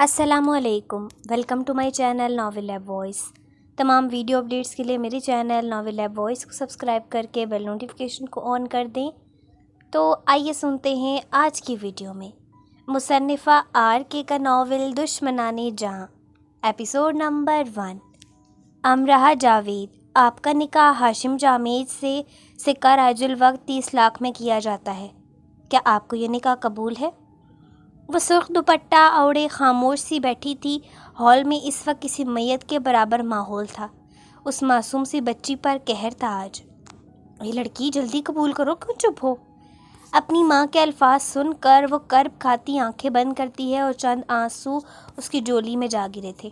السلام علیکم، welcome to my channel Novel Lab Voice. تمام ویڈیو اپڈیٹس کے لیے میری چینل ناول لیب وائس کو سبسکرائب کر کے بیل نوٹیفیکیشن کو آن کر دیں۔ تو آئیے سنتے ہیں آج کی ویڈیو میں مصنفہ RK کا ناول دشمنان جہاں، ایپیسوڈ نمبر 1۔ امرہ جاوید، آپ کا نکاح ہاشم جامد سے سکہ راج الوقت 30 لاکھ میں کیا جاتا ہے، کیا آپ کو یہ نکاح قبول ہے؟ وہ سرخ دوپٹہ اوڑھے خاموش سی بیٹھی تھی۔ ہال میں اس وقت کسی میت کے برابر ماحول تھا۔ اس معصوم سی بچی پر قہر تھا آج۔ یہ لڑکی جلدی قبول کرو، کیوں چپ ہو؟ اپنی ماں کے الفاظ سن کر وہ کرب کھاتی آنکھیں بند کرتی ہے اور چند آنسو اس کی جولی میں جا گرے تھے۔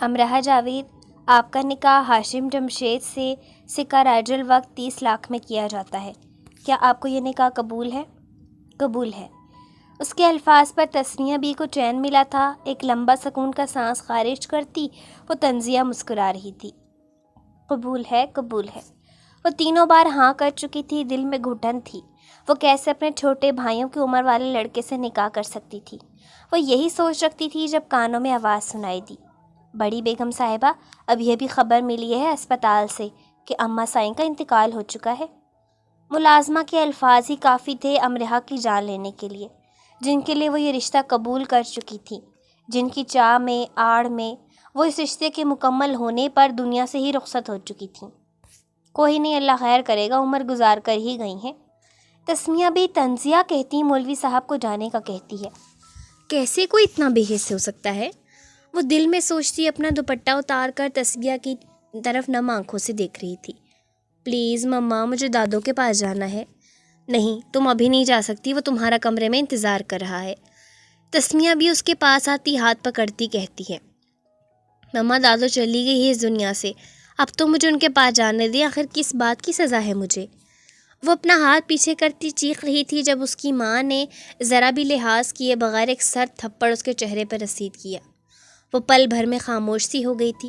امرہ جاوید، آپ کا نکاح ہاشم جمشید سے سکہ راج الوقت 30 لاکھ میں کیا جاتا ہے، کیا آپ کو یہ نکاح قبول ہے؟ قبول ہے۔ اس کے الفاظ پر تسمیہ بھی کو چین ملا تھا۔ ایک لمبا سکون کا سانس خارج کرتی وہ تنزیہ مسکرا رہی تھی۔ قبول ہے، قبول ہے۔ وہ تینوں بار ہاں کر چکی تھی۔ دل میں گھٹن تھی، وہ کیسے اپنے چھوٹے بھائیوں کی عمر والے لڑکے سے نکاح کر سکتی تھی۔ وہ یہی سوچ رکھتی تھی جب کانوں میں آواز سنائی دی، بڑی بیگم صاحبہ، ابھی ابھی خبر ملی ہے اسپتال سے کہ اماں سائیں کا انتقال ہو چکا ہے۔ ملازمہ کے الفاظ ہی کافی تھے امرہ کی جان لینے کے لیے، جن کے لیے وہ یہ رشتہ قبول کر چکی تھی، جن کی چاہ میں آڑ میں وہ اس رشتے کے مکمل ہونے پر دنیا سے ہی رخصت ہو چکی تھی۔ کوئی نہیں، اللہ خیر کرے گا، عمر گزار کر ہی گئی ہیں۔ تسمیہ بھی تنزیہ کہتی مولوی صاحب کو جانے کا کہتی ہے۔ کیسے کوئی اتنا بے حس ہو سکتا ہے؟ وہ دل میں سوچتی اپنا دوپٹہ اتار کر تسمیہ کی طرف نم آنکھوں سے دیکھ رہی تھی۔ پلیز مما، مجھے دادوں کے پاس جانا ہے۔ نہیں، تم ابھی نہیں جا سکتی، وہ تمہارا کمرے میں انتظار کر رہا ہے۔ تسمیہ بھی اس کے پاس آتی ہاتھ پکڑتی کہتی ہے، مما دادو چلی گئی ہے اس دنیا سے، اب تو مجھے ان کے پاس جانے دیں، آخر کس بات کی سزا ہے مجھے؟ وہ اپنا ہاتھ پیچھے کرتی چیخ رہی تھی جب اس کی ماں نے ذرا بھی لحاظ کیے بغیر ایک سخت تھپڑ اس کے چہرے پر رسید کیا۔ وہ پل بھر میں خاموش سی ہو گئی تھی۔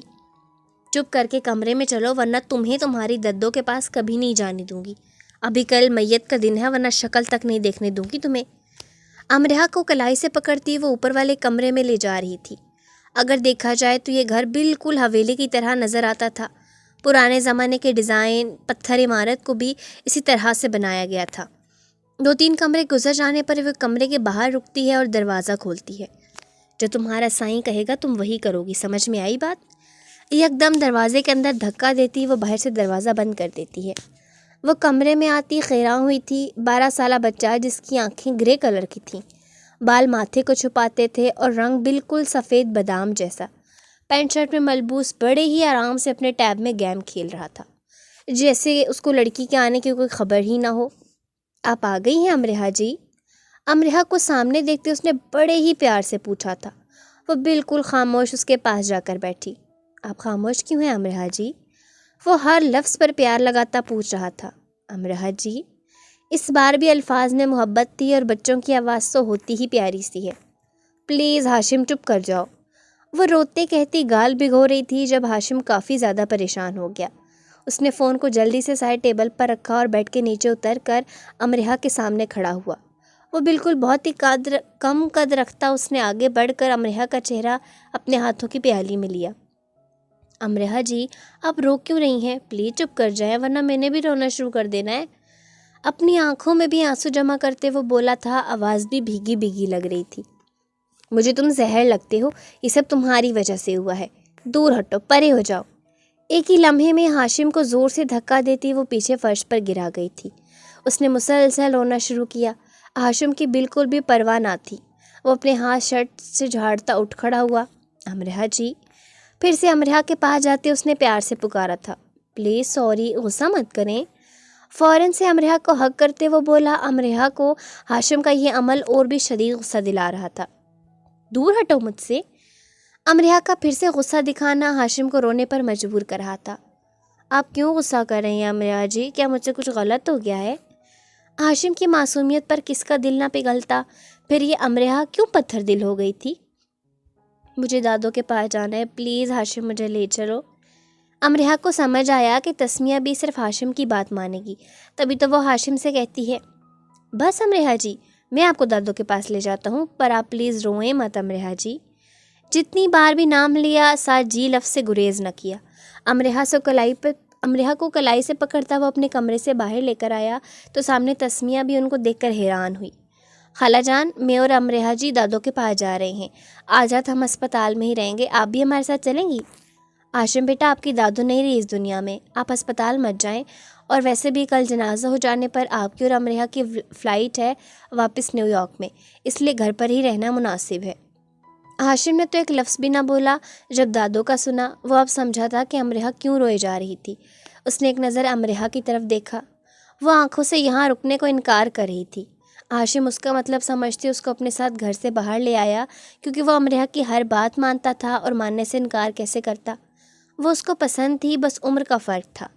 چپ کر کے کمرے میں چلو ورنہ تمہیں تمہاری ددوں کے پاس کبھی نہیں جانے دوں گی۔ ابھی کل میت کا دن ہے، ورنہ شکل تک نہیں دیکھنے دوں گی تمہیں۔ امرہ کو کلائی سے پکڑتی وہ اوپر والے کمرے میں لے جا رہی تھی۔ اگر دیکھا جائے تو یہ گھر بالکل حویلی کی طرح نظر آتا تھا۔ پرانے زمانے کے ڈیزائن، پتھر عمارت کو بھی اسی طرح سے بنایا گیا تھا۔ 2-3 کمرے گزر جانے پر وہ کمرے کے باہر رکتی ہے اور دروازہ کھولتی ہے۔ جو تمہارا سائیں کہے گا تم وہی کرو گی، سمجھ میں آئی بات؟ یکدم دروازے کے اندر دھکا دیتی وہ باہر سے دروازہ بند کر دیتی ہے۔ وہ کمرے میں آتی خیراں ہوئی تھی۔ 12 سالہ بچہ جس کی آنکھیں گرے کلر کی تھیں، بال ماتھے کو چھپاتے تھے اور رنگ بالکل سفید بادام جیسا، پینٹ شرٹ میں ملبوس بڑے ہی آرام سے اپنے ٹیب میں گیم کھیل رہا تھا، جیسے اس کو لڑکی کے آنے کی کوئی خبر ہی نہ ہو۔ آپ آ گئی ہیں امرہ جی؟ امرہ کو سامنے دیکھتے اس نے بڑے ہی پیار سے پوچھا تھا۔ وہ بالکل خاموش اس کے پاس جا کر بیٹھی۔ آپ خاموش کیوں ہیں امرہ جی؟ وہ ہر لفظ پر پیار لگاتا پوچھ رہا تھا۔ امرہ جی، اس بار بھی الفاظ میں محبت تھی اور بچوں کی آواز تو ہوتی ہی پیاری سی ہے۔ پلیز ہاشم چپ کر جاؤ۔ وہ روتے کہتی گال بھگو رہی تھی جب ہاشم کافی زیادہ پریشان ہو گیا۔ اس نے فون کو جلدی سے سائڈ ٹیبل پر رکھا اور بیڈ کے نیچے اتر کر امرہ کے سامنے کھڑا ہوا۔ وہ بالکل بہت ہی کم قد رکھتا اس نے آگے بڑھ کر امرہ کا چہرہ اپنے ہاتھوں کی پیالی میں لیا۔ امرہ جی، آپ رو کیوں رہی ہیں؟ پلیز چپ کر جائیں ورنہ میں نے بھی رونا شروع کر دینا ہے۔ اپنی آنکھوں میں بھی آنسو جمع کرتے وہ بولا تھا، آواز بھی بھیگی بھیگی لگ رہی تھی۔ مجھے تم زہر لگتے ہو، یہ سب تمہاری وجہ سے ہوا ہے، دور ہٹو، پرے ہو جاؤ۔ ایک ہی لمحے میں ہاشم کو زور سے دھکا دیتی وہ پیچھے فرش پر گرا گئی تھی۔ اس نے مسلسل رونا شروع کیا۔ ہاشم کی بالکل بھی پرواہ نہ تھی۔ وہ اپنے ہاتھ شرٹ سے جھاڑتا اٹھ کھڑا ہوا۔ امرہ جی، پھر سے امرہ کے پاس جاتے اس نے پیار سے پکارا تھا۔ پلیز سوری، غصہ مت کریں۔ فوراً سے امرہ کو حق کرتے وہ بولا۔ امرہ کو ہاشم کا یہ عمل اور بھی شدید غصہ دلا رہا تھا۔ دور ہٹو مجھ سے۔ امرہ کا پھر سے غصہ دکھانا ہاشم کو رونے پر مجبور کر رہا تھا۔ آپ کیوں غصہ کر رہے ہیں امرہ جی؟ کیا مجھ سے کچھ غلط ہو گیا ہے؟ ہاشم کی معصومیت پر کس کا دل نہ پگھلتا؟ پھر یہ امرہ کیوں پتھر دل ہو گئی تھی؟ مجھے دادوں کے پاس جانا ہے، پلیز ہاشم مجھے لے چلو۔ امرہ کو سمجھ آیا کہ تسمیہ بھی صرف ہاشم کی بات مانے گی، تبھی تو وہ ہاشم سے کہتی ہے، بس امرہ جی، میں آپ کو دادو کے پاس لے جاتا ہوں، پر آپ پلیز روئیں مت امرہا جی۔ جتنی بار بھی نام لیا ساتھ جی لفظ سے گریز نہ کیا۔ امرہا کو کلائی سے پکڑتا وہ اپنے کمرے سے باہر لے کر آیا تو سامنے تسمیہ بھی ان کو دیکھ کر حیران ہوئی۔ خالہ جان، میں اور امرہا جی دادو کے پاس جا رہے ہیں، آج رات ہم اسپتال میں ہی رہیں گے، آپ بھی ہمارے ساتھ چلیں گی؟ ہاشم بیٹا، آپ کی دادو نہیں رہی اس دنیا میں، آپ اسپتال مت جائیں، اور ویسے بھی کل جنازہ ہو جانے پر آپ کی اور امرہا کی فلائٹ ہے واپس نیو یارک میں، اس لیے گھر پر ہی رہنا مناسب ہے۔ ہاشم نے تو ایک لفظ بھی نہ بولا۔ جب دادو کا سنا وہ اب سمجھا تھا کہ امرہا کیوں روئے جا رہی تھی۔ اس نے ایک نظر امرہا کی طرف دیکھا، وہ آنکھوں سے یہاں رکنے کو انکار کر رہی تھی۔ ہاشم اس کا مطلب سمجھتے اس کو اپنے ساتھ گھر سے باہر لے آیا، کیونکہ وہ امرہا کی ہر بات مانتا تھا اور ماننے سے انکار کیسے کرتا۔ وہ اس کو پسند تھی، بس عمر کا فرق تھا۔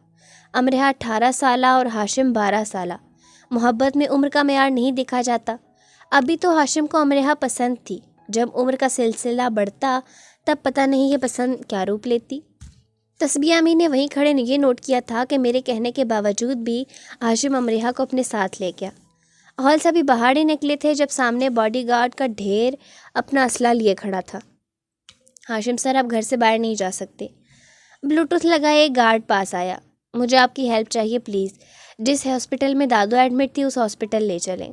امرہا 18 سالہ اور ہاشم 12 سالہ۔ محبت میں عمر کا معیار نہیں دیکھا جاتا۔ ابھی تو ہاشم کو امرہا پسند تھی، جب عمر کا سلسلہ بڑھتا تب پتہ نہیں یہ پسند کیا روپ لیتی۔ تسبیح امی نے وہیں کھڑے یہ نوٹ کیا تھا کہ میرے کہنے کے باوجود بھی ہاشم امرہا کو اپنے ساتھ لے گیا۔ ہال سے ابھی باہر ہی نکلے تھے جب سامنے باڈی گارڈ کا ڈھیر اپنا اسلحہ لیے کھڑا تھا۔ ہاشم سر، آپ گھر سے باہر نہیں جا سکتے۔ بلوٹوتھ لگائے گارڈ پاس آیا۔ مجھے آپ کی ہیلپ چاہیے پلیز، جس ہاسپٹل میں دادو ایڈمٹ تھی اس ہاسپٹل لے چلیں۔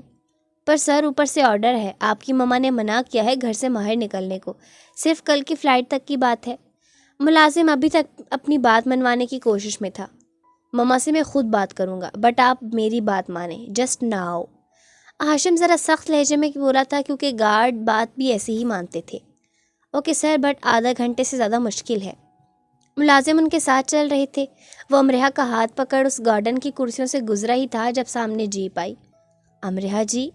پر سر، اوپر سے آرڈر ہے، آپ کی مما نے منع کیا ہے گھر سے باہر نکلنے کو، صرف کل کی فلائٹ تک کی بات ہے۔ ملازم ابھی تک اپنی بات منوانے کی کوشش میں تھا۔ مما سے میں خود بات کروں گا، بٹ آپ میری بات مانیں، جسٹ ناؤ۔ ہاشم ذرا سخت لہجے میں بولا تھا کیونکہ گارڈ بات بھی ایسے ہی مانتے تھے۔ اوکے سر، بٹ آدھا گھنٹے سے زیادہ مشکل ہے۔ ملازم ان کے ساتھ چل رہے تھے۔ وہ امرہا کا ہاتھ پکڑ اس گارڈن کی کرسیوں سے گزرا ہی تھا جب سامنے جیپ آئی۔ امرہا جی،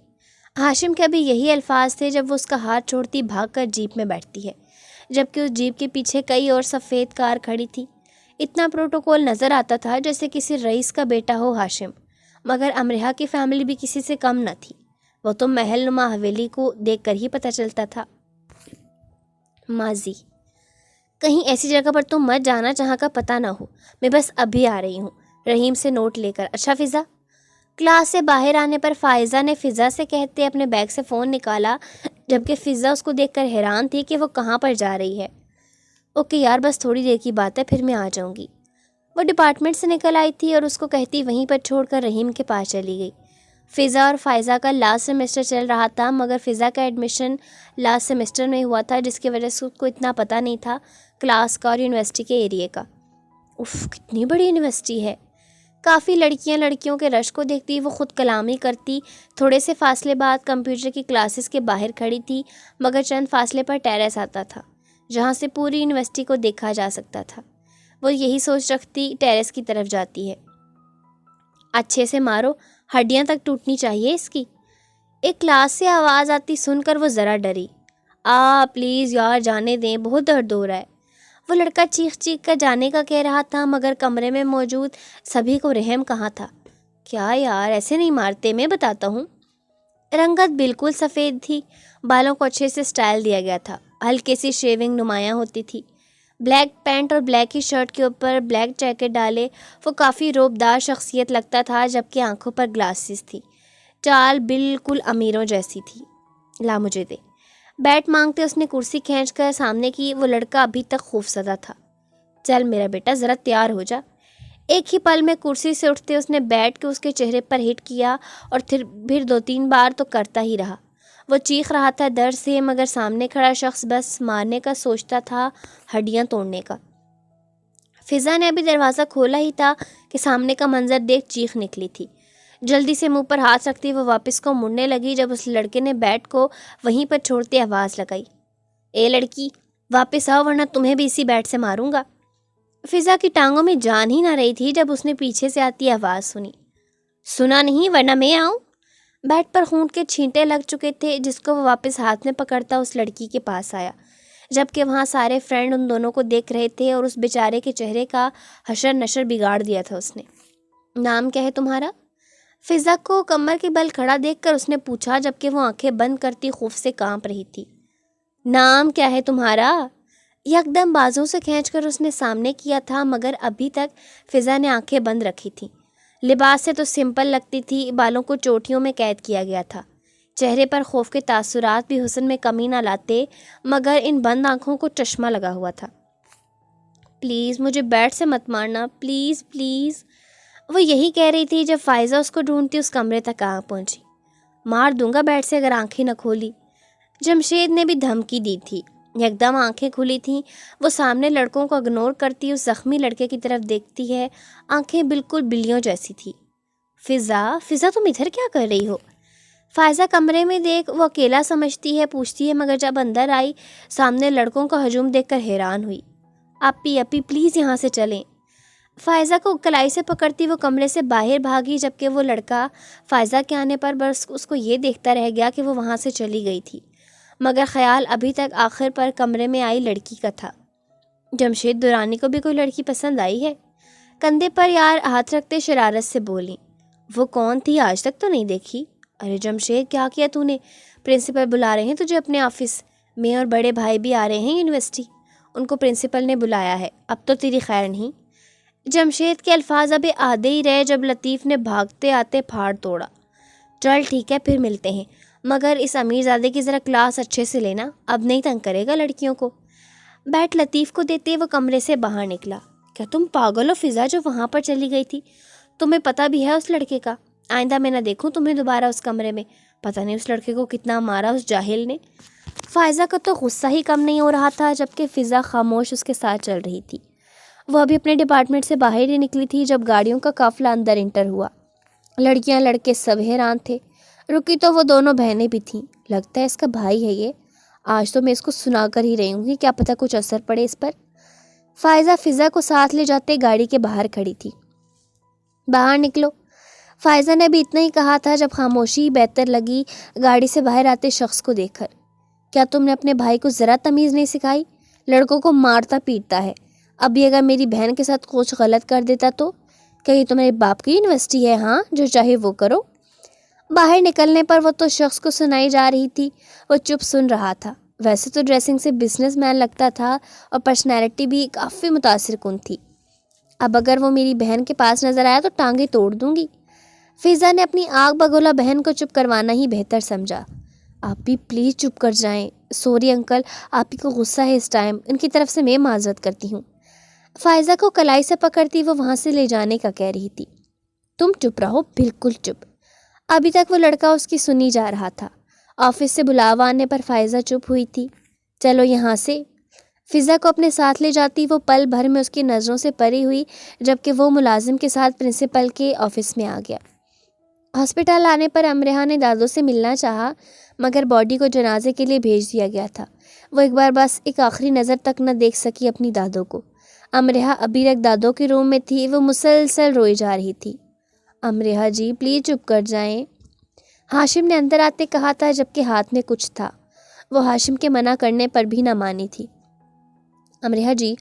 ہاشم کے ابھی یہی الفاظ تھے جب وہ اس کا ہاتھ چھوڑتی بھاگ کر جیپ میں بیٹھتی ہے، جبکہ اس جیپ کے پیچھے کئی اور سفید کار کھڑی تھی۔ اتنا پروٹوکول نظر آتا تھا جیسے کسی رئیس کا بیٹا ہو ہاشم، مگر امرہا کی فیملی بھی کسی سے کم نہ تھی۔ وہ تو محل نما حویلی کو دیکھ کر ہی پتہ چلتا تھا۔ ماضی، کہیں ایسی جگہ پر تم مت جانا جہاں کا پتہ نہ ہو، میں بس ابھی آ رہی ہوں، رحیم سے نوٹ لے کر۔ اچھا فضا؟ کلاس سے باہر آنے پر فائزہ نے فضا سے کہتے اپنے بیگ سے فون نکالا، جبکہ فضا اس کو دیکھ کر حیران تھی کہ وہ کہاں پر جا رہی ہے۔ اوکے یار، بس تھوڑی دیر کی بات ہے، پھر میں آ جاؤں گی۔ وہ ڈپارٹمنٹ سے نکل آئی تھی اور اس کو کہتی وہیں پر چھوڑ کر رحیم کے پاس چلی گئی۔ فضا اور فائزہ کا لاسٹ سیمسٹر چل رہا تھا، مگر فضا کا ایڈمیشن لاسٹ سیمسٹر میں ہوا تھا، جس کی وجہ سے اس کو اتنا پتہ نہیں تھا کلاس کا اور یونیورسٹی کے ایریے کا۔ اف، کتنی بڑی یونیورسٹی ہے! کافی لڑکیوں کے رش کو دیکھتی وہ خود کلامی کرتی۔ تھوڑے سے فاصلے بعد کمپیوٹر کی کلاسز کے باہر کھڑی تھی، مگر چند فاصلے پر ٹیرس آتا تھا جہاں سے پوری یونیورسٹی کو دیکھا جا سکتا تھا۔ وہ یہی سوچ رکھتی ٹیرس کی طرف جاتی ہے۔ اچھے سے مارو، ہڈیاں تک ٹوٹنی چاہیے اس کی۔ ایک کلاس سے آواز آتی سن کر وہ ذرا ڈری۔ پلیز یار جانے دیں، بہت درد ہو رہا ہے۔ وہ لڑکا چیخ کر جانے کا کہہ رہا تھا، مگر کمرے میں موجود سبھی کو رحم کہاں تھا۔ کیا یار، ایسے نہیں مارتے، میں بتاتا ہوں۔ رنگت بالکل سفید تھی، بالوں کو اچھے سے سٹائل دیا گیا تھا، ہلکی سی شیونگ نمایاں ہوتی تھی۔ بلیک پینٹ اور بلیک ہی شرٹ کے اوپر بلیک جیکٹ ڈالے وہ کافی روبدار شخصیت لگتا تھا، جبکہ آنکھوں پر گلاسز تھی۔ چال بالکل امیروں جیسی تھی۔ لا مجھے دے۔ بیٹ مانگتے اس نے کرسی کھینچ کر سامنے کی۔ وہ لڑکا ابھی تک خوفزدہ تھا۔ چل میرا بیٹا، ذرا تیار ہو جا۔ ایک ہی پل میں کرسی سے اٹھتے اس نے بیٹ کے اس کے چہرے پر ہٹ کیا اور پھر 2-3 بار تو کرتا ہی رہا۔ وہ چیخ رہا تھا درد سے، مگر سامنے کھڑا شخص بس مارنے کا سوچتا تھا، ہڈیاں توڑنے کا۔ فضا نے ابھی دروازہ کھولا ہی تھا کہ سامنے کا منظر دیکھ چیخ نکلی تھی۔ جلدی سے منہ پر ہاتھ رکھتی وہ واپس کو مڑنے لگی جب اس لڑکے نے بیٹ کو وہیں پر چھوڑتے آواز لگائی، اے لڑکی واپس آؤ ورنہ تمہیں بھی اسی بیٹ سے ماروں گا۔ فضا کی ٹانگوں میں جان ہی نہ رہی تھی جب اس نے پیچھے سے آتی آواز سنی، سنا نہیں ورنہ میں آؤں۔ بیٹ پر خون کے چھینٹے لگ چکے تھے، جس کو وہ واپس ہاتھ میں پکڑتا اس لڑکی کے پاس آیا، جبکہ وہاں سارے فرینڈ ان دونوں کو دیکھ رہے تھے اور اس بیچارے کے چہرے کا حشر نشر بگاڑ دیا تھا اس نے۔ نام کیا ہے تمہارا؟ فضا کو کمر کے بل کھڑا دیکھ کر اس نے پوچھا، جبکہ وہ آنکھیں بند کرتی خوف سے کانپ رہی تھی۔ نام کیا ہے تمہارا؟ یکدم بازوں سے کھینچ کر اس نے سامنے کیا تھا، مگر ابھی تک فضا نے آنکھیں بند رکھی تھیں۔ لباس سے تو سمپل لگتی تھی، بالوں کو چوٹیوں میں قید کیا گیا تھا، چہرے پر خوف کے تاثرات بھی حسن میں کمی نہ لاتے، مگر ان بند آنکھوں کو چشمہ لگا ہوا تھا۔ پلیز مجھے بیڈ سے مت مارنا، پلیز پلیز۔ وہ یہی کہہ رہی تھی جب فائزہ اس کو ڈھونڈتی اس کمرے تک آ پہنچی۔ مار دوں گا بیڈ سے اگر آنکھیں نہ کھولی۔ جمشید نے بھی دھمکی دی تھی۔ یکدم آنکھیں کھلی تھیں، وہ سامنے لڑکوں کو اگنور کرتی اس زخمی لڑکے کی طرف دیکھتی ہے، آنکھیں بالکل بلیوں جیسی تھی۔ فضا تم ادھر کیا کر رہی ہو؟ فائزہ کمرے میں دیکھ وہ اکیلا سمجھتی ہے، پوچھتی ہے، مگر جب اندر آئی سامنے لڑکوں کا ہجوم دیکھ کر حیران ہوئی۔ اپی پلیز یہاں سے چلیں۔ فائزہ کو کلائی سے پکڑتی وہ کمرے سے باہر بھاگی، جبکہ وہ لڑکا فائزہ کے آنے پر بس اس کو یہ دیکھتا رہ گیا کہ وہ وہاں سے چلی گئی تھی، مگر خیال ابھی تک آخر پر کمرے میں آئی لڑکی کا تھا۔ جمشید درانی کو بھی کوئی لڑکی پسند آئی ہے؟ کندھے پر یار ہاتھ رکھتے شرارت سے بولی۔ وہ کون تھی؟ آج تک تو نہیں دیکھی۔ ارے جمشید کیا کیا تو نے؟ پرنسپل بلا رہے ہیں تجھے اپنے آفس میں، اور بڑے بھائی بھی آ رہے ہیں یونیورسٹی، ان کو پرنسپل نے بلایا ہے، اب تو تیری خیر نہیں۔ جمشید کے الفاظ ابھی آدھے ہی رہے جب لطیف نے بھاگتے آتے پھاڑ توڑا۔ چل ٹھیک ہے پھر ملتے ہیں، مگر اس امیر زادے کی ذرا کلاس اچھے سے لینا، اب نہیں تنگ کرے گا لڑکیوں کو۔ بیٹ لطیف کو دیتے وہ کمرے سے باہر نکلا۔ کیا تم پاگل ہو فضا جو وہاں پر چلی گئی تھی؟ تمہیں پتہ بھی ہے اس لڑکے کا؟ آئندہ میں نہ دیکھوں تمہیں دوبارہ اس کمرے میں۔ پتہ نہیں اس لڑکے کو کتنا مارا اس جاہل نے۔ فائزہ کا تو غصہ ہی کم نہیں ہو رہا تھا، جبکہ فضا خاموش اس کے ساتھ چل رہی تھی۔ وہ ابھی اپنے ڈپارٹمنٹ سے باہر ہی نکلی تھی جب گاڑیوں کا قافلہ اندر انٹر ہوا۔ لڑکیاں لڑکے سب حیران تھے۔ رکی تو وہ دونوں بہنیں بھی تھیں۔ لگتا ہے اس کا بھائی ہے یہ، آج تو میں اس کو سنا کر ہی رہی ہوں گی، کیا پتہ کچھ اثر پڑے اس پر۔ فائزہ فضا کو ساتھ لے جاتے گاڑی کے باہر کھڑی تھی۔ باہر نکلو، فائزہ نے بھی اتنا ہی کہا تھا جب خاموشی بہتر لگی گاڑی سے باہر آتے شخص کو دیکھ کر۔ کیا تم نے اپنے بھائی کو ذرا تمیز نہیں سکھائی؟ لڑکوں کو مارتا پیٹتا ہے، ابھی اگر میری بہن کے ساتھ کچھ غلط کر دیتا تو؟ کہ یہ تمہارے باپ کی یونیورسٹی ہے؟ ہاں جو چاہے وہ کرو۔ باہر نکلنے پر وہ تو شخص کو سنائی جا رہی تھی، وہ چپ سن رہا تھا۔ ویسے تو ڈریسنگ سے بزنس مین لگتا تھا اور پرسنالٹی بھی کافی متاثر کن تھی۔ اب اگر وہ میری بہن کے پاس نظر آیا تو ٹانگیں توڑ دوں گی۔ فضا نے اپنی آگ بگولا بہن کو چپ کروانا ہی بہتر سمجھا۔ آپ بھی پلیز چپ کر جائیں۔ سوری انکل، آپ ہی کو غصہ ہے اس ٹائم، ان کی طرف سے میں معذرت کرتی ہوں۔ فائزہ کو کلائی سے پکڑتی وہ وہاں سے لے جانے کا کہہ رہی تھی۔ تم چپ رہو، بالکل چپ۔ ابھی تک وہ لڑکا اس کی سنی جا رہا تھا۔ آفس سے بلاوا آنے پر فائزہ چپ ہوئی تھی۔ چلو یہاں سے۔ فضا کو اپنے ساتھ لے جاتی وہ پل بھر میں اس کی نظروں سے پری ہوئی، جبکہ وہ ملازم کے ساتھ پرنسپل کے آفس میں آ گیا۔ ہاسپٹل آنے پر امرہا نے دادو سے ملنا چاہا، مگر باڈی کو جنازے کے لیے بھیج دیا گیا تھا۔ وہ ایک بار بس ایک آخری نظر تک نہ دیکھ سکی اپنی دادو کو۔ امرہا ابھی تک دادو کے روم میں تھی، وہ مسلسل روئی جا رہی تھی۔ امرہا جی پلیز چپ کر جائیں، ہاشم نے اندر آتے کہا تھا، جبکہ ہاتھ میں کچھ تھا۔ وہ ہاشم کے منع کرنے پر بھی نہ مانی تھی۔ امرہا جی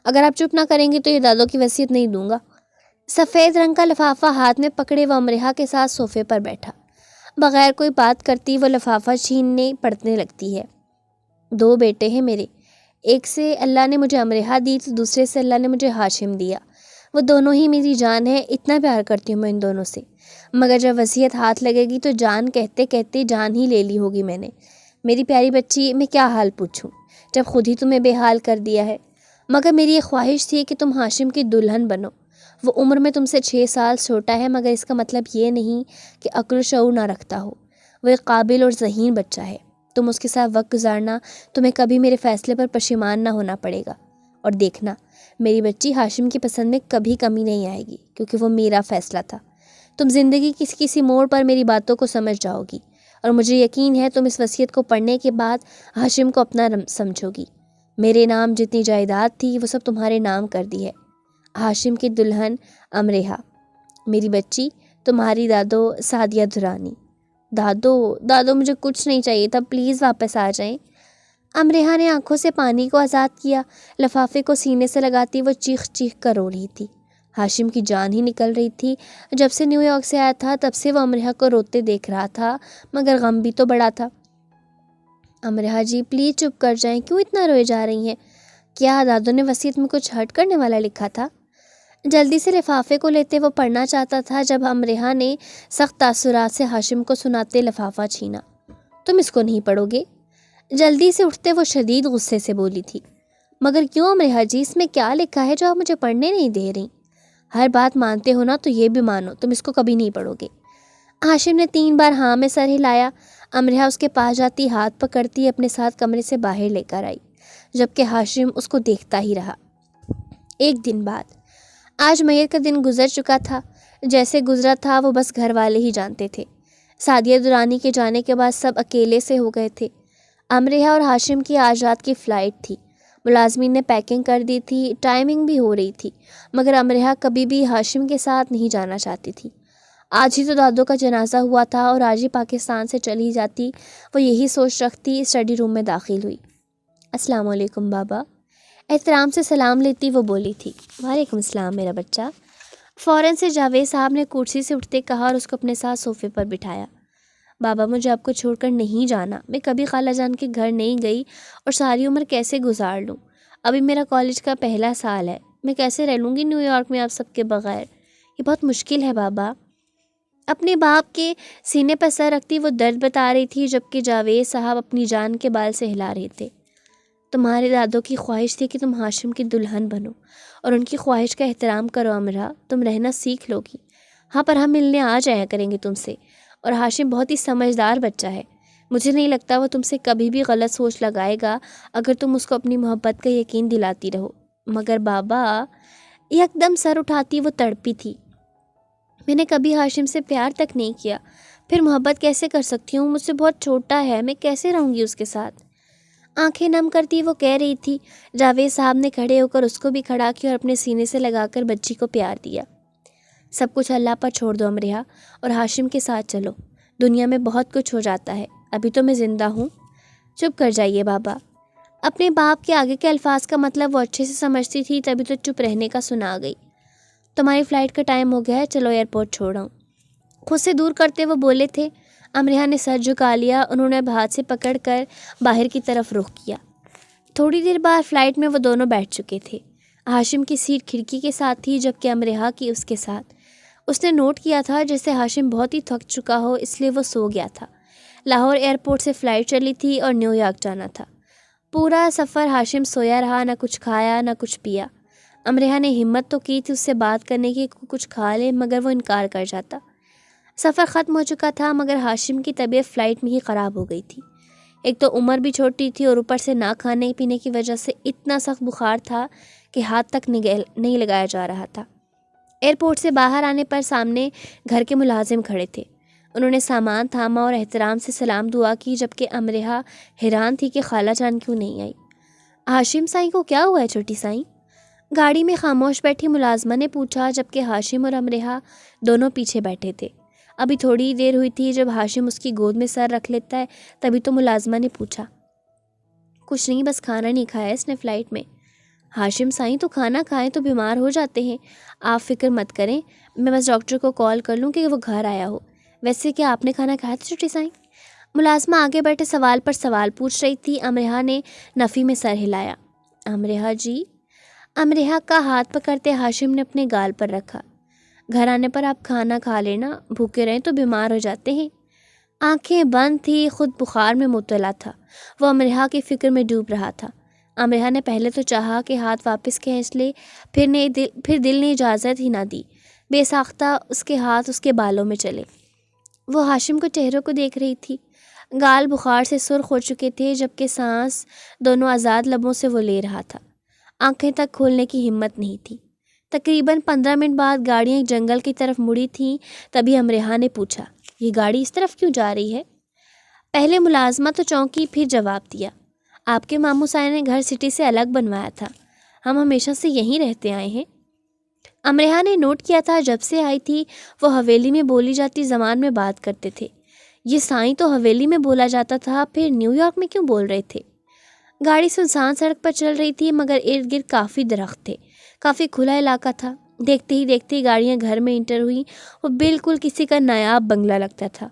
اگر آپ چپ نہ کریں گے تو یہ دادو کی وصیت نہیں دوں گا۔ سفید رنگ کا لفافہ ہاتھ میں پکڑے وہ امرہا کے ساتھ صوفے پر بیٹھا، بغیر کوئی بات کرتی وہ لفافہ چھیننے پڑھنے لگتی ہے۔ دو بیٹے ہیں میرے، ایک سے اللہ نے مجھے امرہا دی تو دوسرے سے اللہ نے مجھے ہاشم دیا۔ وہ دونوں ہی میری جان ہے، اتنا پیار کرتی ہوں میں ان دونوں سے، مگر جب وصیت ہاتھ لگے گی تو جان کہتے کہتے جان ہی لے لی ہوگی میں نے۔ میری پیاری بچی، میں کیا حال پوچھوں جب خود ہی تمہیں بے حال کر دیا ہے، مگر میری یہ خواہش تھی کہ تم ہاشم کی دلہن بنو۔ وہ عمر میں تم سے 6 سال چھوٹا ہے، مگر اس کا مطلب یہ نہیں کہ عقل و شعور نہ رکھتا ہو۔ وہ ایک قابل اور ذہین بچہ ہے، تم اس کے ساتھ وقت گزارنا، تمہیں کبھی میرے فیصلے پر پشیمان نہ ہونا پڑے گا۔ اور دیکھنا میری بچی، ہاشم کی پسند میں کبھی کمی نہیں آئے گی، کیونکہ وہ میرا فیصلہ تھا۔ تم زندگی کی کسی موڑ پر میری باتوں کو سمجھ جاؤ گی، اور مجھے یقین ہے تم اس وصیت کو پڑھنے کے بعد ہاشم کو اپنا سمجھو گی۔ میرے نام جتنی جائیداد تھی وہ سب تمہارے نام کر دی ہے۔ ہاشم کی دلہن امرہا، میری بچی، تمہاری دادو سعدیہ دھرانی۔ دادو مجھے کچھ نہیں چاہیے تھا، پلیز واپس آ جائیں۔ امرہا نے آنکھوں سے پانی کو آزاد کیا، لفافے کو سینے سے لگاتی وہ چیخ چیخ کر رو رہی تھی۔ ہاشم کی جان ہی نکل رہی تھی۔ جب سے نیو یارک سے آیا تھا تب سے وہ امرہا کو روتے دیکھ رہا تھا، مگر غم بھی تو بڑا تھا۔ امرہا جی پلیز چپ کر جائیں، کیوں اتنا روئے جا رہی ہیں؟ کیا دادو نے وصیت میں کچھ ہرٹ کرنے والا لکھا تھا؟ جلدی سے لفافے کو لیتے وہ پڑھنا چاہتا تھا جب امرہا نے سخت تاثرات سے ہاشم کو سناتے لفافہ چھینا۔ تم اس کو نہیں پڑھو گے؟ جلدی سے اٹھتے وہ شدید غصے سے بولی تھی۔ مگر کیوں امرہ جی، اس میں کیا لکھا ہے جو آپ مجھے پڑھنے نہیں دے رہی؟ ہر بات مانتے ہو نا تو یہ بھی مانو تم اس کو کبھی نہیں پڑھو گے۔ ہاشم نے 3 بار ہاں میں سر ہلایا۔ امرہ اس کے پاس جاتی، ہاتھ پکڑتی، اپنے ساتھ کمرے سے باہر لے کر آئی، جبکہ ہاشم اس کو دیکھتا ہی رہا۔ ایک دن بعد، آج میت کا دن گزر چکا تھا۔ جیسے گزرا تھا وہ بس گھر والے ہی جانتے تھے۔ سعدیہ درانی کے جانے کے بعد سب اکیلے سے ہو گئے تھے۔ امرہ اور ہاشم کی آج رات کی فلائٹ تھی۔ ملازمین نے پیکنگ کر دی تھی، ٹائمنگ بھی ہو رہی تھی، مگر امرہ کبھی بھی ہاشم کے ساتھ نہیں جانا چاہتی تھی۔ آج ہی تو دادو کا جنازہ ہوا تھا اور آج ہی پاکستان سے چلی جاتی، وہ یہی سوچ رکھتی۔ اسٹڈی روم میں داخل ہوئی۔ السلام علیکم بابا، احترام سے سلام لیتی وہ بولی تھی۔ وعلیکم السلام میرا بچہ، فوراً سے جاوید صاحب نے کرسی سے اٹھتے کہا اور اس کو اپنے ساتھ صوفے پر بٹھایا۔ بابا مجھے آپ کو چھوڑ کر نہیں جانا، میں کبھی خالہ جان کے گھر نہیں گئی اور ساری عمر کیسے گزار لوں؟ ابھی میرا کالج کا پہلا سال ہے، میں کیسے رہ لوں گی نیو یارک میں آپ سب کے بغیر؟ یہ بہت مشکل ہے بابا۔ اپنے باپ کے سینے پر سر رکھتی وہ درد بتا رہی تھی، جبکہ جاوید صاحب اپنی جان کے بال سے ہلا رہے تھے۔ تمہارے دادوں کی خواہش تھی کہ تم ہاشم کی دلہن بنو اور ان کی خواہش کا احترام کرو امرہ، تم رہنا سیکھ لو گی۔ ہاں پر ہم ملنے آ جایا کریں گے تم سے، اور ہاشم بہت ہی سمجھدار بچہ ہے، مجھے نہیں لگتا وہ تم سے کبھی بھی غلط سوچ لگائے گا اگر تم اس کو اپنی محبت کا یقین دلاتی رہو۔ مگر بابا، یک دم سر اٹھاتی وہ تڑپی تھی۔ میں نے کبھی ہاشم سے پیار تک نہیں کیا، پھر محبت کیسے کر سکتی ہوں؟ مجھ سے بہت چھوٹا ہے، میں کیسے رہوں گی اس کے ساتھ؟ آنکھیں نم کرتی وہ کہہ رہی تھی۔ جاوید صاحب نے کھڑے ہو کر اس کو بھی کھڑا کیا اور اپنے سینے سے لگا کر بچی کو پیار دیا۔ سب کچھ اللہ پر چھوڑ دو امرہ، اور ہاشم کے ساتھ چلو۔ دنیا میں بہت کچھ ہو جاتا ہے، ابھی تو میں زندہ ہوں۔ چپ کر جائیے بابا۔ اپنے باپ کے آگے کے الفاظ کا مطلب وہ اچھے سے سمجھتی تھی، تبھی تو چپ رہنے کا سنا گئی۔ تمہاری فلائٹ کا ٹائم ہو گیا ہے، چلو ایئرپورٹ چھوڑاؤں۔ خود سے دور کرتے وہ بولے تھے۔ امرہ نے سر جھکا لیا، انہوں نے ہاتھ سے پکڑ کر باہر کی طرف رخ کیا۔ تھوڑی دیر بعد فلائٹ میں وہ دونوں بیٹھ چکے تھے۔ ہاشم کی سیٹ کھڑکی کے ساتھ تھی، جبکہ امرہ کی اس کے ساتھ۔ اس نے نوٹ کیا تھا جیسے ہاشم بہت ہی تھک چکا ہو، اس لیے وہ سو گیا تھا۔ لاہور ایئرپورٹ سے فلائٹ چلی تھی اور نیو یارک جانا تھا۔ پورا سفر ہاشم سویا رہا، نہ کچھ کھایا نہ کچھ پیا۔ امرہ نے ہمت تو کی تھی اس سے بات کرنے کی، کچھ کھا لے، مگر وہ انکار کر جاتا۔ سفر ختم ہو چکا تھا، مگر ہاشم کی طبیعت فلائٹ میں ہی خراب ہو گئی تھی۔ ایک تو عمر بھی چھوٹی تھی اور اوپر سے نہ کھانے پینے کی وجہ سے اتنا سخت بخار تھا کہ ہاتھ تک نہیں لگایا جا رہا تھا۔ ایئرپورٹ سے باہر آنے پر سامنے گھر کے ملازم کھڑے تھے۔ انہوں نے سامان تھاما اور احترام سے سلام دعا کی، جبکہ امرہ حیران تھی کہ خالہ جان کیوں نہیں آئی۔ ہاشم سائیں کو کیا ہوا ہے چھوٹی سائیں؟ گاڑی میں خاموش بیٹھی ملازمہ نے پوچھا، جبکہ ہاشم اور امرہ دونوں پیچھے بیٹھے تھے۔ ابھی تھوڑی دیر ہوئی تھی جب ہاشم اس کی گود میں سر رکھ لیتا ہے، تبھی تو ملازمہ نے پوچھا۔ کچھ نہیں، بس کھانا نہیں کھایا اس نے فلائٹ میں۔ ہاشم سائیں تو کھانا کھائیں تو بیمار ہو جاتے ہیں، آپ فکر مت کریں، میں بس ڈاکٹر کو کال کر لوں کہ وہ گھر آیا ہو۔ ویسے کیا آپ نے کھانا کھایا تھا چھوٹی سائیں؟ ملازمہ آگے بیٹھے سوال پر سوال پوچھ رہی تھی۔ امرہ نے نفی میں سر ہلایا۔ امرہ جی؟ امرہ کا ہاتھ پکڑتے ہاشم نے اپنے گال پر رکھا۔ گھر آنے پر آپ کھانا کھا لینا، بھوکے رہیں تو بیمار ہو جاتے ہیں۔ آنکھیں بند تھی، خود بخار میں مبتلا تھا، وہ امرہ کی فکر میں ڈوب رہا تھا۔ امرہ نے پہلے تو چاہا کہ ہاتھ واپس کھینچ لے، پھر دل نے اجازت ہی نہ دی۔ بے ساختہ اس کے ہاتھ اس کے بالوں میں چلے۔ وہ ہاشم کو چہروں کو دیکھ رہی تھی۔ گال بخار سے سرخ ہو چکے تھے، جبکہ سانس دونوں آزاد لبوں سے وہ لے رہا تھا۔ آنکھیں تک کھولنے کی ہمت نہیں تھی۔ تقریباً 15 منٹ بعد گاڑیاں ایک جنگل کی طرف مڑی تھیں، تبھی امرہ نے پوچھا، یہ گاڑی اس طرف کیوں جا رہی ہے؟ پہلے ملازمہ تو چونکی، پھر جواب دیا، آپ کے ماموں صاحب نے گھر سٹی سے الگ بنوایا تھا، ہم ہمیشہ سے یہیں رہتے آئے ہیں۔ امرہ نے نوٹ کیا تھا جب سے آئی تھی وہ حویلی میں بولی جاتی زبان میں بات کرتے تھے۔ یہ سائیں تو حویلی میں بولا جاتا تھا، پھر نیو یارک میں کیوں بول رہے تھے؟ گاڑی سنسان سڑک پر چل رہی تھی، مگر ارد گرد کافی درخت تھے، کافی کھلا علاقہ تھا۔ دیکھتے ہی دیکھتے گاڑیاں گھر میں انٹر ہوئی، وہ بالکل کسی کا نایاب بنگلہ لگتا تھا۔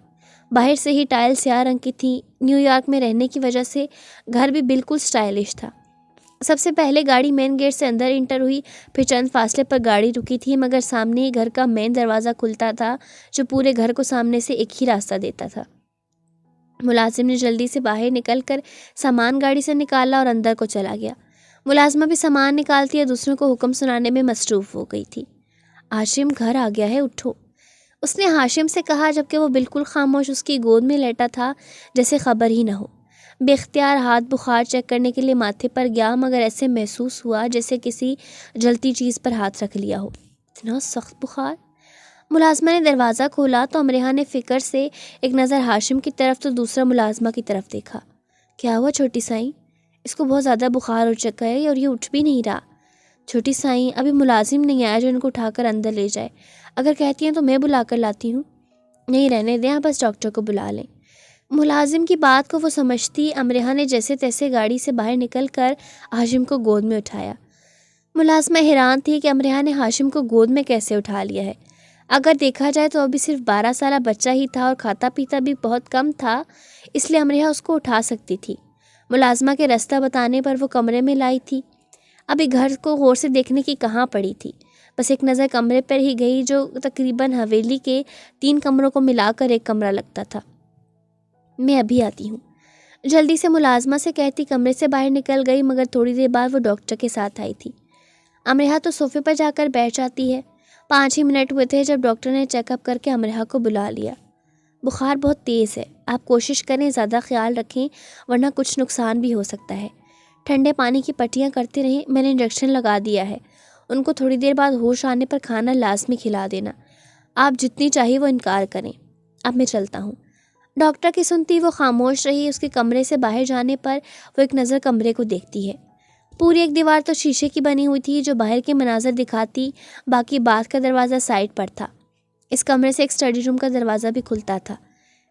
باہر سے ہی ٹائل سیاہ رنگ کی تھی، نیو یارک میں رہنے کی وجہ سے گھر بھی بالکل سٹائلش تھا۔ سب سے پہلے گاڑی مین گیٹ سے اندر انٹر ہوئی، پھر چند فاصلے پر گاڑی رکی تھی، مگر سامنے ہی گھر کا مین دروازہ کھلتا تھا جو پورے گھر کو سامنے سے ایک ہی راستہ دیتا تھا۔ ملازم نے جلدی سے باہر نکل کر سامان گاڑی سے نکالا اور اندر کو چلا گیا۔ ملازمہ بھی سامان نکالتی ہے دوسروں کو حکم سنانے میں مصروف ہو گئی تھی۔ ہاشم گھر آ گیا ہے، اٹھو، اس نے ہاشم سے کہا، جبکہ وہ بالکل خاموش اس کی گود میں لیٹا تھا جیسے خبر ہی نہ ہو۔ بے اختیار ہاتھ بخار چیک کرنے کے لیے ماتھے پر گیا، مگر ایسے محسوس ہوا جیسے کسی جلتی چیز پر ہاتھ رکھ لیا ہو۔ اتنا سخت بخار؟ ملازمہ نے دروازہ کھولا تو امرحا نے فکر سے ایک نظر ہاشم کی طرف تو دوسرا ملازمہ کی طرف دیکھا۔ کیا ہوا چھوٹی سائیں؟ اس کو بہت زیادہ بخار ہو چکا ہے اور یہ اٹھ بھی نہیں رہا۔ چھوٹی سائیں، ابھی ملازم نہیں آیا جو ان کو اٹھا کر اندر لے جائے، اگر کہتی ہیں تو میں بلا کر لاتی ہوں۔ نہیں، رہنے دیں، بس ڈاکٹر کو بلا لیں۔ ملازم کی بات کو وہ سمجھتی امرحا نے جیسے تیسے گاڑی سے باہر نکل کر ہاشم کو گود میں اٹھایا۔ ملازمہ حیران تھی کہ امرحا نے ہاشم کو گود میں کیسے اٹھا لیا ہے۔ اگر دیکھا جائے تو ابھی صرف 12 سالہ بچہ ہی تھا اور کھاتا پیتا بھی بہت کم تھا، اس لیے امرحا اس کو اٹھا سکتی تھی۔ ملازمہ کے راستہ بتانے پر وہ کمرے میں لائی تھی۔ ابھی گھر کو غور سے دیکھنے کی کہاں پڑی تھی، بس ایک نظر کمرے پر ہی گئی جو تقریباً حویلی کے 3 کمروں کو ملا کر ایک کمرہ لگتا تھا۔ میں ابھی آتی ہوں، جلدی سے ملازمہ سے کہتی کمرے سے باہر نکل گئی، مگر تھوڑی دیر بعد وہ ڈاکٹر کے ساتھ آئی تھی۔ امرحا تو صوفے پر جا کر بیٹھ جاتی ہے۔ 5 ہی منٹ ہوئے تھے جب ڈاکٹر نے چیک اپ کر کے امرحا کو بلا لیا۔ بخار بہت تیز ہے، آپ کوشش کریں زیادہ خیال رکھیں ورنہ کچھ نقصان بھی ہو سکتا ہے۔ ٹھنڈے پانی کی پٹیاں کرتے رہیں، میں نے انجیکشن لگا دیا ہے۔ ان کو تھوڑی دیر بعد ہوش آنے پر کھانا لازمی کھلا دینا، آپ جتنی چاہیے وہ انکار کریں۔ اب میں چلتا ہوں۔ ڈاکٹر کی سنتی وہ خاموش رہی۔ اس کے کمرے سے باہر جانے پر وہ ایک نظر کمرے کو دیکھتی ہے۔ پوری ایک دیوار تو شیشے کی بنی ہوئی تھی جو باہر کے مناظر دکھاتی، باقی باتھ کا دروازہ سائڈ پر تھا۔ اس کمرے سے ایک اسٹڈی روم کا دروازہ بھی کھلتا تھا۔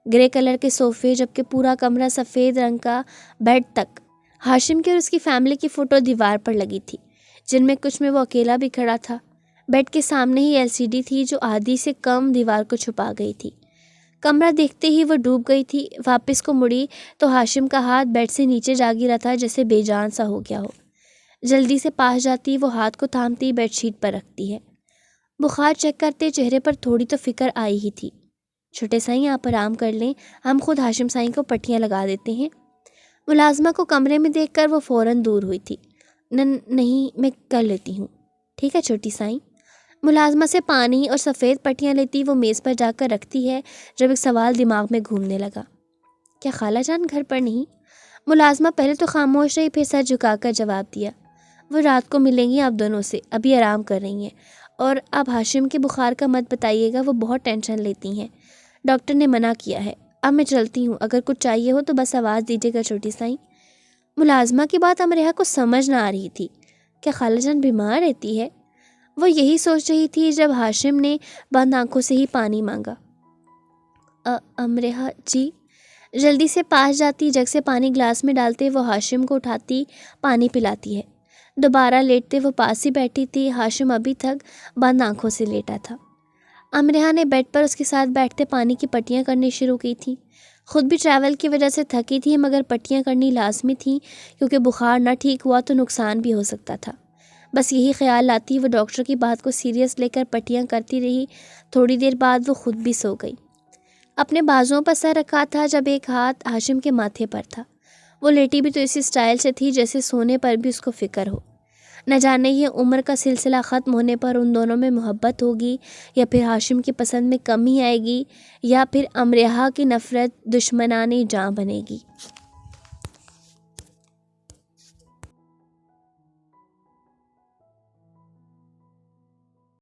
گرے کلر کے صوفے، جبکہ پورا کمرہ سفید رنگ کا، بیڈ تک ہاشم کی اور اس کی فیملی کی فوٹو دیوار پر لگی تھی، جن میں کچھ میں وہ اکیلا بھی کھڑا تھا۔ بیڈ کے سامنے ہی LCD تھی جو آدھی سے کم دیوار کو چھپا گئی تھی۔ کمرہ دیکھتے ہی وہ ڈوب گئی تھی۔ واپس کو مڑی تو ہاشم کا ہاتھ بیڈ سے نیچے جا گرا تھا جیسے بے جان سا ہو گیا ہو۔ جلدی سے پاس جاتی، وہ ہاتھ کو تھامتی بیڈ شیٹ پر رکھتی ہے۔ بخار چیک کرتے چہرے پر تھوڑی تو فکر آئی ہی تھی۔ چھوٹے سائیں آپ آرام کر لیں، ہم خود ہاشم سائیں کو پٹیاں لگا دیتے ہیں۔ ملازمہ کو کمرے میں دیکھ کر وہ فوراً دور ہوئی تھی۔ نہیں، میں کر لیتی ہوں۔ ٹھیک ہے چھوٹی سائیں۔ ملازمہ سے پانی اور سفید پٹیاں لیتی وہ میز پر جا کر رکھتی ہے جب ایک سوال دماغ میں گھومنے لگا، کیا خالہ جان گھر پر نہیں؟ ملازمہ پہلے تو خاموش رہی، پھر سر جھکا کر جواب دیا، وہ رات کو ملیں گی آپ دونوں سے، ابھی آرام کر رہی ہیں، اور اب ہاشم کے بخار کا مت بتائیے گا، وہ بہت ٹینشن لیتی ہیں، ڈاکٹر نے منع کیا ہے۔ اب میں چلتی ہوں، اگر کچھ چاہیے ہو تو بس آواز دیجیے گا چھوٹی سائیں۔ ملازمہ کی بات امرحا کو سمجھ نہ آ رہی تھی۔ کیا خالہ جان بیمار رہتی ہے؟ وہ یہی سوچ رہی تھی جب ہاشم نے بند آنکھوں سے ہی پانی مانگا۔ امرحا جی؟ جلدی سے پاس جاتی، جگ سے پانی گلاس میں ڈالتے وہ ہاشم کو اٹھاتی، پانی پلاتی ہے۔ دوبارہ لیٹتے وہ پاس ہی بیٹھی تھی۔ ہاشم ابھی تک بند آنکھوں سے لیٹا تھا۔ امرحا نے بیڈ پر اس کے ساتھ بیٹھتے پانی کی پٹیاں کرنی شروع کی تھیں۔ خود بھی ٹریول کی وجہ سے تھکی تھی، مگر پٹیاں کرنی لازمی تھیں کیونکہ بخار نہ ٹھیک ہوا تو نقصان بھی ہو سکتا تھا۔ بس یہی خیال لاتی وہ ڈاکٹر کی بات کو سیریس لے کر پٹیاں کرتی رہی۔ تھوڑی دیر بعد وہ خود بھی سو گئی۔ اپنے بازوؤں پر سر رکھا تھا جب ایک ہاتھ ہاشم کے ماتھے پر تھا۔ وہ لیٹی بھی تو اسی سٹائل سے تھی جیسے سونے پر بھی اس کو فکر ہو۔ نہ جانے یہ عمر کا سلسلہ ختم ہونے پر ان دونوں میں محبت ہوگی یا پھر ہاشم کی پسند میں کمی آئے گی یا پھر امرحا کی نفرت دشمنانِ جاں بنے گی۔